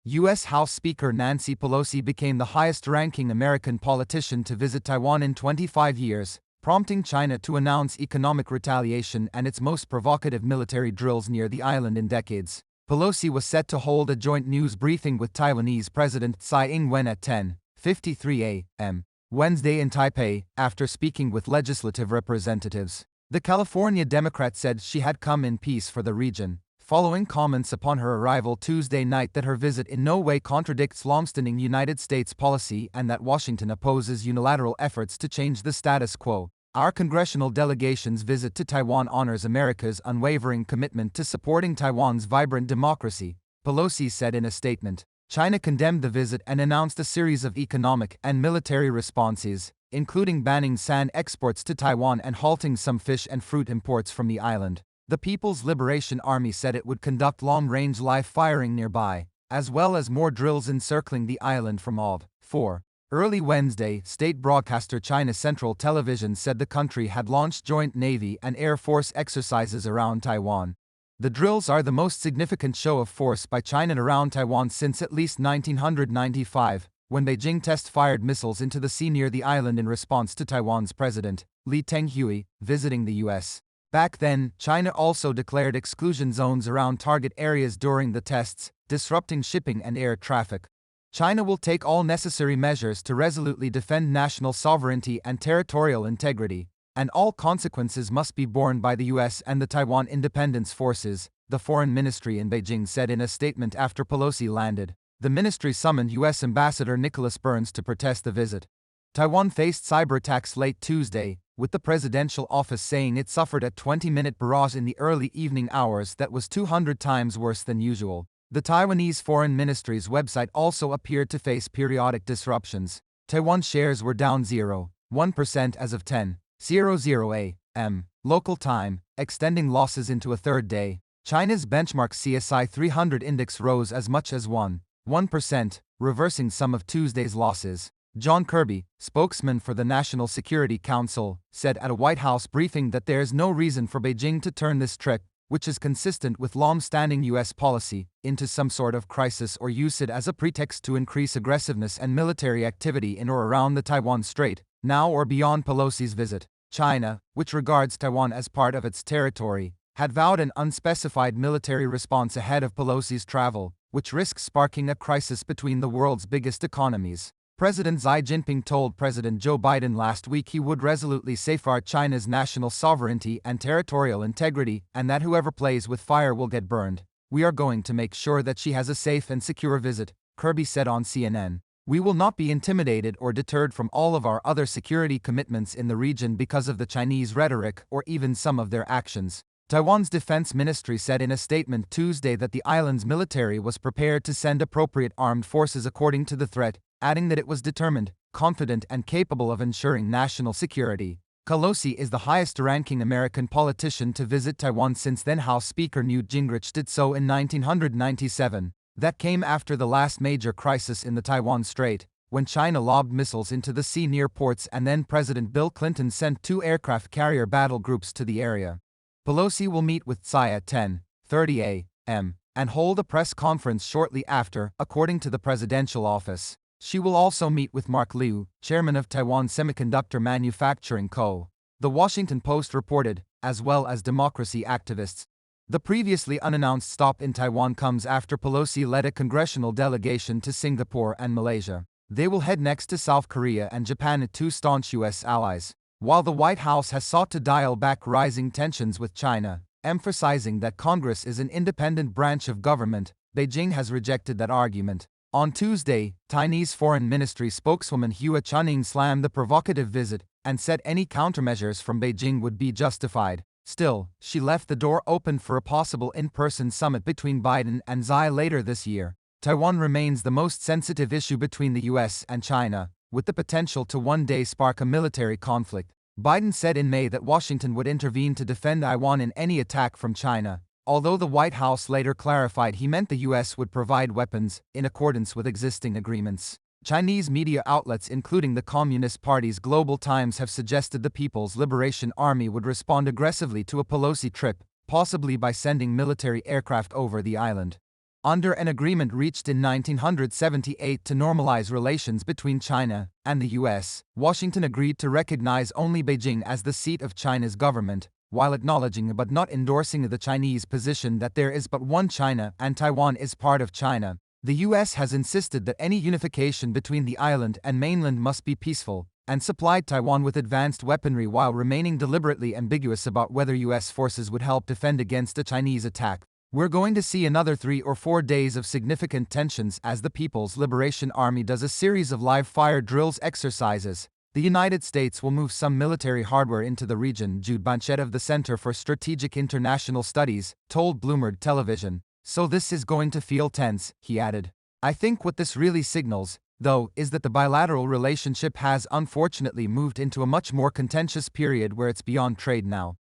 U.S. House Speaker Nancy Pelosi became the highest-ranking American politician to visit Taiwan in 25 years, prompting China to announce economic retaliation and its most provocative military drills near the island in decades. Pelosi was set to hold a joint news briefing with Taiwanese President Tsai Ing-wen at 10:53 a.m. Wednesday in Taipei, after speaking with legislative representatives. The California Democrat said she had come in peace for the region, following comments upon her arrival Tuesday night that her visit in no way contradicts long-standing United States policy and that Washington opposes unilateral efforts to change the status quo. Our congressional delegation's visit to Taiwan honors America's unwavering commitment to supporting Taiwan's vibrant democracy, Pelosi said in a statement. China condemned the visit and announced a series of economic and military responses, including banning sand exports to Taiwan and halting some fish and fruit imports from the island. The People's Liberation Army said it would conduct long-range live firing nearby, as well as more drills encircling the island from August 4. Early Wednesday, state broadcaster China Central Television said the country had launched joint Navy and Air Force exercises around Taiwan. The drills are the most significant show of force by China around Taiwan since at least 1995, when Beijing test-fired missiles into the sea near the island in response to Taiwan's President, Lee Teng-hui, visiting the U.S. Back then, China also declared exclusion zones around target areas during the tests, disrupting shipping and air traffic. China will take all necessary measures to resolutely defend national sovereignty and territorial integrity, and all consequences must be borne by the U.S. and the Taiwan Independence Forces, the Foreign Ministry in Beijing said in a statement after Pelosi landed. The ministry summoned U.S. Ambassador Nicholas Burns to protest the visit. Taiwan faced cyber attacks late Tuesday, with the presidential office saying it suffered a 20-minute barrage in the early evening hours that was 200 times worse than usual. The Taiwanese Foreign Ministry's website also appeared to face periodic disruptions. Taiwan shares were down 0.1% as of 10:00 a.m. local time, extending losses into a third day. China's benchmark CSI 300 index rose as much as 1%, reversing some of Tuesday's losses. John Kirby, spokesman for the National Security Council, said at a White House briefing that there is no reason for Beijing to turn this trick, which is consistent with long-standing U.S. policy, into some sort of crisis or use it as a pretext to increase aggressiveness and military activity in or around the Taiwan Strait, now or beyond Pelosi's visit. China, which regards Taiwan as part of its territory, had vowed an unspecified military response ahead of Pelosi's travel, which risks sparking a crisis between the world's biggest economies. President Xi Jinping told President Joe Biden last week he would resolutely safeguard China's national sovereignty and territorial integrity, and that whoever plays with fire will get burned. We are going to make sure that she has a safe and secure visit, Kirby said on CNN. We will not be intimidated or deterred from all of our other security commitments in the region because of the Chinese rhetoric or even some of their actions. Taiwan's defense ministry said in a statement Tuesday that the island's military was prepared to send appropriate armed forces according to the threat, adding that it was determined, confident and capable of ensuring national security. Pelosi is the highest-ranking American politician to visit Taiwan since then House Speaker Newt Gingrich did so in 1997. That came after the last major crisis in the Taiwan Strait, when China lobbed missiles into the sea near ports and then President Bill Clinton sent 2 aircraft carrier battle groups to the area. Pelosi will meet with Tsai at 10:30 a.m. and hold a press conference shortly after, according to the presidential office. She will also meet with Mark Liu, chairman of Taiwan Semiconductor Manufacturing Co., The Washington Post reported, as well as democracy activists. The previously unannounced stop in Taiwan comes after Pelosi led a congressional delegation to Singapore and Malaysia. They will head next to South Korea and Japan, 2 staunch U.S. allies. While the White House has sought to dial back rising tensions with China, emphasizing that Congress is an independent branch of government, Beijing has rejected that argument. On Tuesday, Chinese Foreign Ministry spokeswoman Hua Chunying slammed the provocative visit and said any countermeasures from Beijing would be justified. Still, she left the door open for a possible in-person summit between Biden and Xi later this year. Taiwan remains the most sensitive issue between the U.S. and China, with the potential to one day spark a military conflict. Biden said in May that Washington would intervene to defend Taiwan in any attack from China, although the White House later clarified he meant the U.S. would provide weapons, in accordance with existing agreements. Chinese media outlets including the Communist Party's Global Times have suggested the People's Liberation Army would respond aggressively to a Pelosi trip, possibly by sending military aircraft over the island. Under an agreement reached in 1978 to normalize relations between China and the US, Washington agreed to recognize only Beijing as the seat of China's government, while acknowledging but not endorsing the Chinese position that there is but one China and Taiwan is part of China. The US has insisted that any unification between the island and mainland must be peaceful, and supplied Taiwan with advanced weaponry while remaining deliberately ambiguous about whether US forces would help defend against a Chinese attack. We're going to see another 3 or 4 days of significant tensions as the People's Liberation Army does a series of live-fire drills exercises. The United States will move some military hardware into the region, Jude Banchet of the Center for Strategic International Studies told Bloomberg Television. So this is going to feel tense, he added. I think what this really signals, though, is that the bilateral relationship has unfortunately moved into a much more contentious period where it's beyond trade now.